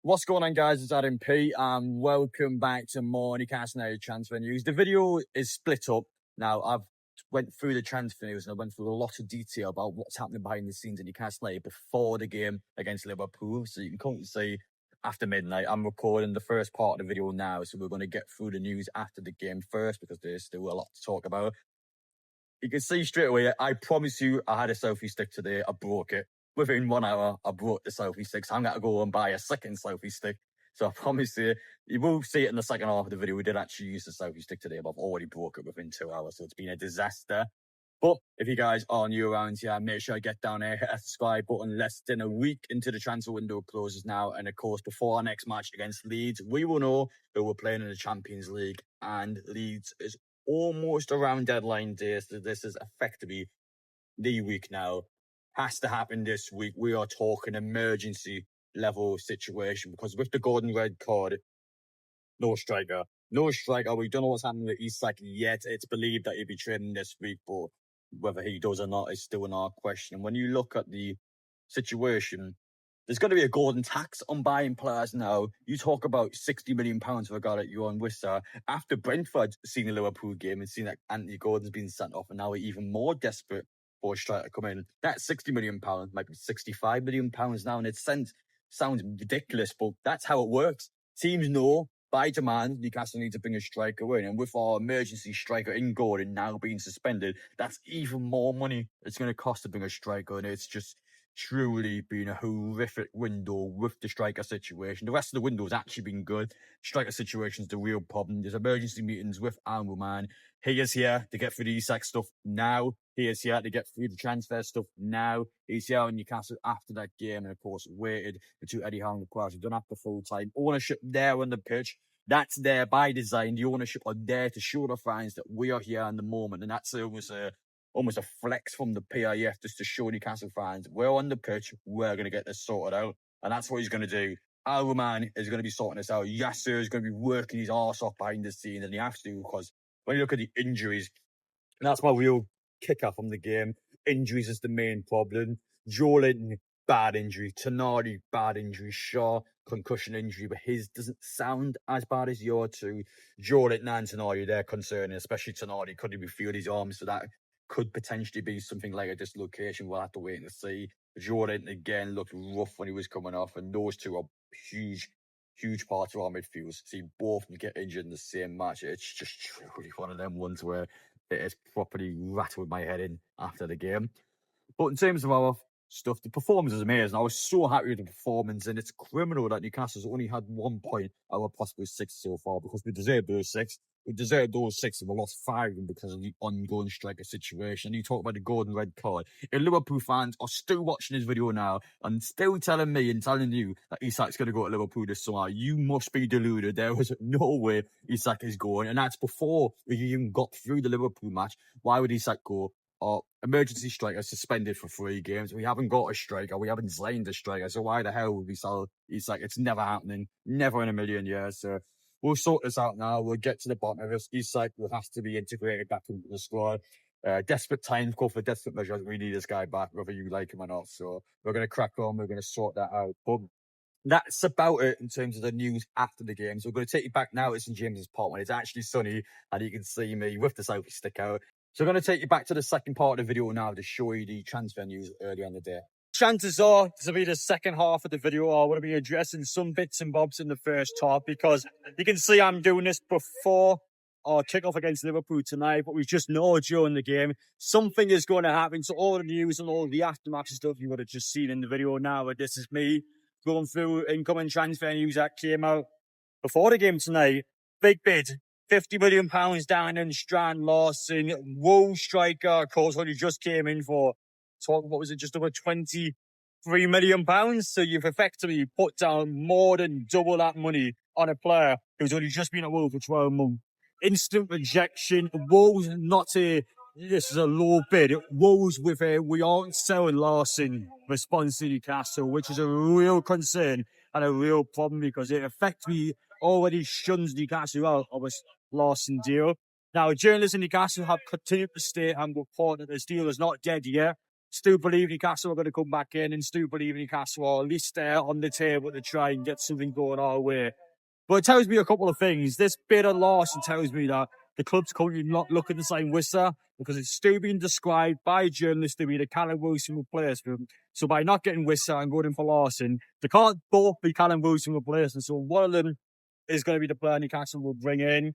What's going on, guys? It's Adam P, and welcome back to more Newcastle United transfer news. The video is split up. Now, I've went through the transfer news and I went through a lot of detail about what's happening behind the scenes at Newcastle United before the game against Liverpool. So you can currently see after midnight, I'm recording the first part of the video now. So we're going to get through the news after the game first because there's still a lot to talk about. You can see straight away, I promise you, I had a selfie stick today. I broke it. Within 1 hour, I broke the selfie stick. So I'm going to go and buy a second selfie stick. So I promise you will see it in the second half of the video. We did actually use the selfie stick today, but I've already broke it within 2 hours. So it's been a disaster. But if you guys are new around here, make sure you get down there, hit that subscribe button. Less than a week into the transfer window closes now. And of course, before our next match against Leeds, we will know who we're playing in the Champions League. And Leeds is almost around deadline day. So this is effectively the week now. Has to happen this week. We are talking emergency level situation because with the golden red card, no striker. No striker. We don't know what's happening with Isak yet. It's believed that he'll be training this week, but whether he does or not is still another question. And when you look at the situation, there's going to be a golden tax on buying players now. You talk about £60 million for a guy like Yoane Wissa. After Brentford seen the Liverpool game and seen that Anthony Gordon's been sent off, and now we're even more desperate for a striker to come in. That £60 million might be £65 million now, and it sounds ridiculous, but that's how it works. Teams know by demand Newcastle need to bring a striker in, and with our emergency striker in Gordon now being suspended, that's even more money it's going to cost to bring a striker, and it's just truly been a horrific window with the striker situation. The rest of the window has actually been good. Striker situation is the real problem. There's emergency meetings with Alexander. He is here to get through the Isak stuff now. He is here to get through the transfer stuff now. He's here in Newcastle after that game, and of course waited until Eddie Howe and the players have done after full time. Ownership there on the pitch. That's there by design. The ownership are there to show the fans that we are here in the moment, and that's almost a flex from the PIF just to show Newcastle fans we're on the pitch, we're going to get this sorted out. And that's what he's going to do. Alman is going to be sorting this out. Yasser is going to be working his arse off behind the scenes, and he has to, because when you look at the injuries, and that's my real kicker from the game. Injuries is the main problem. Joelinton, bad injury. Tonali, bad injury. Shaw, concussion injury, but his doesn't sound as bad as your two. Joelinton and Tonali, they're concerning, especially Tonali. Could he feel his arms? So that could potentially be something like a dislocation. We'll have to wait and see. Jordan again looked rough when he was coming off, and those two are huge parts of our midfield. See both get injured in the same match. It's just truly one of them ones where it has properly rattled my head in after the game. But in terms of our stuff, the performance is amazing. I was so happy with the performance, and it's criminal that Newcastle's only had 1 point out of possibly 6 so far, because we deserved those 6. We deserved those 6, and we lost 5 of them because of the ongoing striker situation. You talk about the golden red card. If Liverpool fans are still watching this video now and still telling me and telling you that Isak's going to go to Liverpool this summer, you must be deluded. There was no way Isak is going, and that's before we even got through the Liverpool match. Why would Isak go? Our emergency striker suspended for 3 games. We haven't got a striker. We haven't signed a striker. So why the hell would we sell Isak? It's never happening. Never in a million years. So we'll sort this out now. We'll get to the bottom of this. Isak will have to be integrated back into the squad. Desperate times call for desperate measures. We need this guy back, whether you like him or not. So we're going to crack on. We're going to sort that out. But that's about it in terms of the news after the game. So we're going to take you back now to St James's Park when it's actually sunny and you can see me with the selfie stick out. So I'm going to take you back to the second part of the video now to show you the transfer news earlier in the day. Chances are this will be the second half of the video. I want to be addressing some bits and bobs in the first half, because you can see I'm doing this before our kickoff against Liverpool tonight, but we just know during the game something is going to happen. So all the news and all the aftermath stuff you would have just seen in the video now, but this is me going through incoming transfer news that came out before the game tonight. Big bid. £50 million down in Strand, Larsen, Woe striker, of course, what he just came in for. What was it, just over £23 million? So you've effectively put down more than double that money on a player who's only just been at Woe for 12 months. Instant rejection. Woe's not a, this is a low bid. Woe's with a, we aren't selling Larsen response to Newcastle, which is a real concern and a real problem, because it effectively already shuns Newcastle out of a Larsen deal. Now, journalists in Newcastle have continued to state and report that this deal is not dead yet. Still believe Newcastle are going to come back in, and still believe Newcastle are at least there on the table to try and get something going our way. But it tells me a couple of things. This bit of Larsen tells me that the club's currently not looking to sign Wissa because it's still being described by journalists to be the Callum Wilson replacement. So by not getting Wissa and going in for Larsen, they can't both be Callum Wilson replacement. So one of them is going to be the player Newcastle will bring in.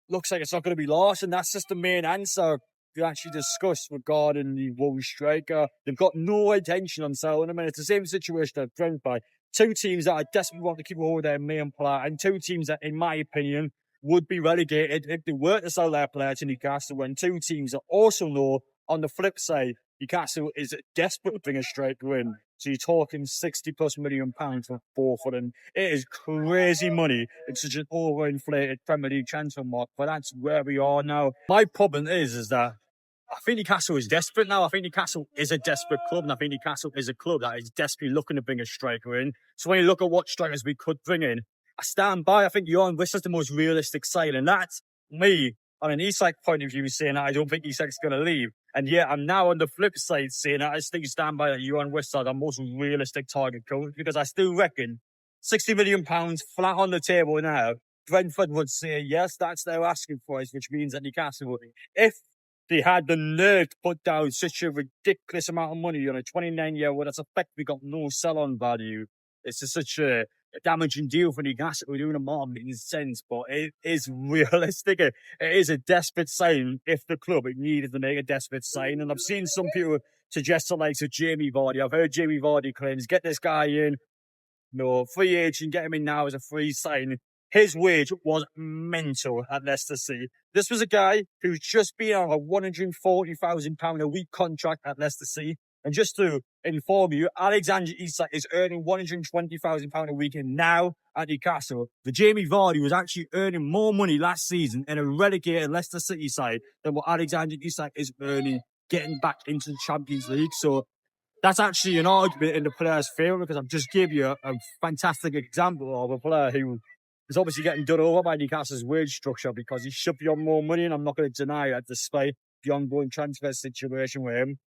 Looks like it's not going to be Larsen. That's just the main answer to actually discuss regarding the Wolves striker. They've got no intention on selling him, and it's the same situation that Brentford. Two teams that are desperately want to keep hold of their main player, and two teams that, in my opinion, would be relegated if they were to sell their player to Newcastle, and two teams that also know, on the flip side, Newcastle is desperate to bring a striker in. So you're talking £60+ million for both of them. It is crazy money. It's such an overinflated Premier League transfer market, but that's where we are now. My problem is that I think Newcastle is desperate now. I think Newcastle is a desperate club, and I think Newcastle is a club that is desperately looking to bring a striker in. So when you look at what strikers we could bring in, I stand by. I think Yoane Wissa is the most realistic side, and that's me. On an Isak point of view, saying that I don't think Isak's going to leave. And yet I'm now on the flip side saying that I still stand by that Yoane Wissa the most realistic target coach, because I still reckon £60 million flat on the table now. Brentford would say, yes, that's their asking price, which means that Newcastle would. If they had the nerve to put down such a ridiculous amount of money on a 29-year-old that's effectively got no sell-on value, it's just such a damaging deal for Newcastle. We're doing a marketing sense, but it is realistic. It is a desperate sign if the club needed to make a desperate sign. And I've seen some people suggest the likes of Jamie Vardy. I've heard Jamie Vardy claims, get this guy in, no, free agent, get him in now as a free sign. His wage was mental at Leicester City. This was a guy who's just been on a £140,000 a week contract at Leicester City. And just to inform you, Alexander Isak is earning £120,000 a week now at Newcastle. The Jamie Vardy was actually earning more money last season in a relegated Leicester City side than what Alexander Isak is earning getting back into the Champions League. So that's actually an argument in the player's favour, because I've just gave you a fantastic example of a player who is obviously getting done over by Newcastle's wage structure because he should be on more money, and I'm not going to deny that despite the ongoing transfer situation with him.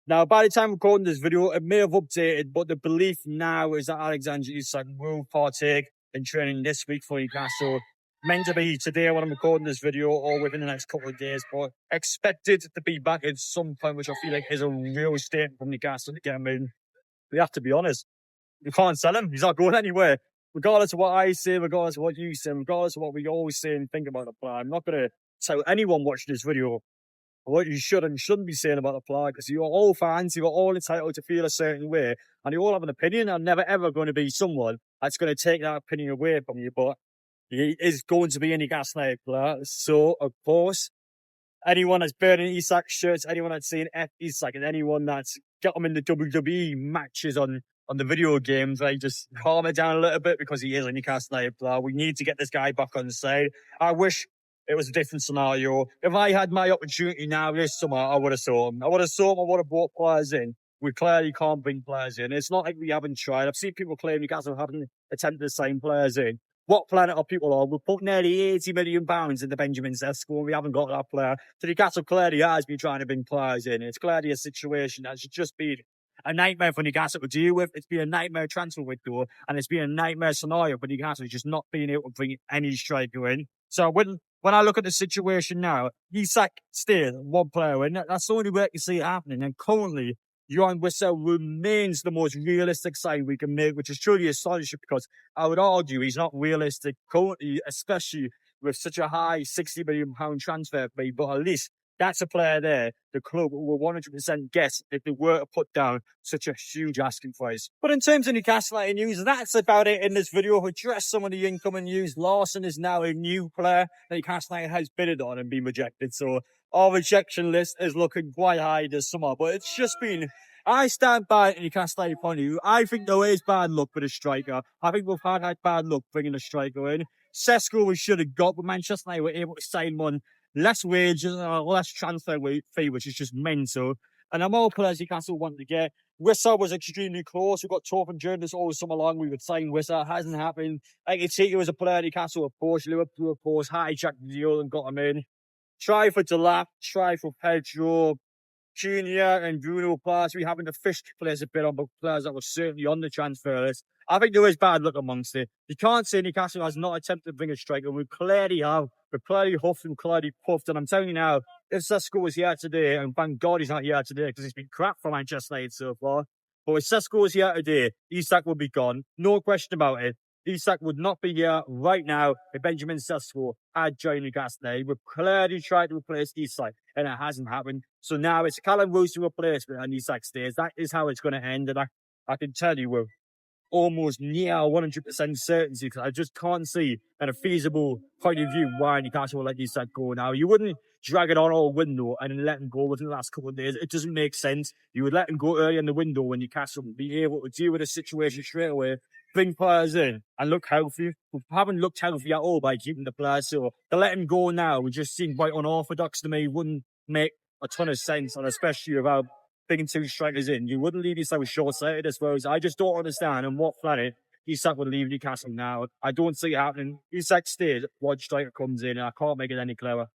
Now, by the time I'm recording this video, it may have updated, but the belief now is that Alexander Isak will partake in training this week for Newcastle. Meant to be today when I'm recording this video, or within the next couple of days, but expected to be back at some point, which I feel like is a real statement from Newcastle to get him in. We have to be honest. You can't sell him. He's not going anywhere. Regardless of what I say, regardless of what you say, regardless of what we always say and think about the player, I'm not going to tell anyone watching this video what you should and shouldn't be saying about the player, because you're all fans, you're all entitled to feel a certain way, and you all have an opinion. I'm never ever going to be someone that's going to take that opinion away from you, but he is going to be a Newcastle United player. So, of course, anyone that's burning Isak shirts, anyone that's saying F Isak, and anyone that's got him in the WWE matches on the video games, like, just calm it down a little bit, because he is a Newcastle United player. We need to get this guy back on the side. I wish it was a different scenario. If I had my opportunity now this summer, I would have sold him. I would have brought players in. We clearly can't bring players in. It's not like we haven't tried. I've seen people claim Newcastle haven't attempted to sign players in. What planet are people on? We've put nearly £80 million into Benjamin Sesko, and we haven't got that player. So Newcastle clearly has been trying to bring players in. It's clearly a situation that should just be a nightmare for Newcastle to deal with. It's been a nightmare transfer window, and it's been a nightmare scenario for Newcastle just not being able to bring any striker in. So when I look at the situation now, Isak still one player in. That's the only way I can see it happening. And currently, Yoane Wissa remains the most realistic sign we can make, which is truly astonishing, because I would argue he's not realistic currently, especially with such a high £60 million transfer fee. But at least that's a player there the club will 100% guess if they were to put down such a huge asking price. But in terms of Newcastle United news, that's about it in this video. We addressed some of the incoming news. Larsen is now a new player that Newcastle United has bidded on and been rejected. So our rejection list is looking quite high this summer. But it's just been... I stand by the Newcastle United point of view. I think there is bad luck with a striker. I think we've had bad luck bringing a striker in. Sesko we should have got, but Manchester United were able to sign one. Less wages, less transfer fee, which is just mental. And the more players Newcastle wanted to get. Wissa was extremely close. We got talk from journalists all summer long. We would sign Wissa. It hasn't happened. Ekitike was a player Newcastle approached. Liverpool approached, hijacked the deal and got him in. Try for Delap, try for Pedro. Junior and Bruno players, we having to fish players a bit on, but players that were certainly on the transfer list. I think there is bad luck amongst it. You can't say Newcastle has not attempted to bring a striker. We clearly have. We're clearly huffed and clearly puffed. And I'm telling you now, if Sesko was here today, and thank God he's not here today because it's been crap for Manchester United so far. But if Sesko was here today, Isak would be gone. No question about it. Isak would not be here right now if Benjamin Sesko had joined Newcastle. He would clearly try to replace Isak, and it hasn't happened. So now it's Callum Wilson replacement and Isak stays. That is how it's going to end. And I can tell you with almost near 100% certainty because I just can't see in a feasible point of view why Newcastle will let Isak go now. You wouldn't drag it on all window and then let him go within the last couple of days. It doesn't make sense. You would let him go early in the window when Newcastle would be able to deal with the situation straight away, bring players in and look healthy. We haven't looked healthy at all by keeping the players. So to let him go now would just seem quite unorthodox to me. Wouldn't make a ton of sense, and especially without bringing two strikers in. You wouldn't leave Isak with short-sighted, I suppose. I just don't understand on what planet Isak would leave Newcastle now. I don't see it happening. Isak stays, one striker comes in, and I can't make it any clearer.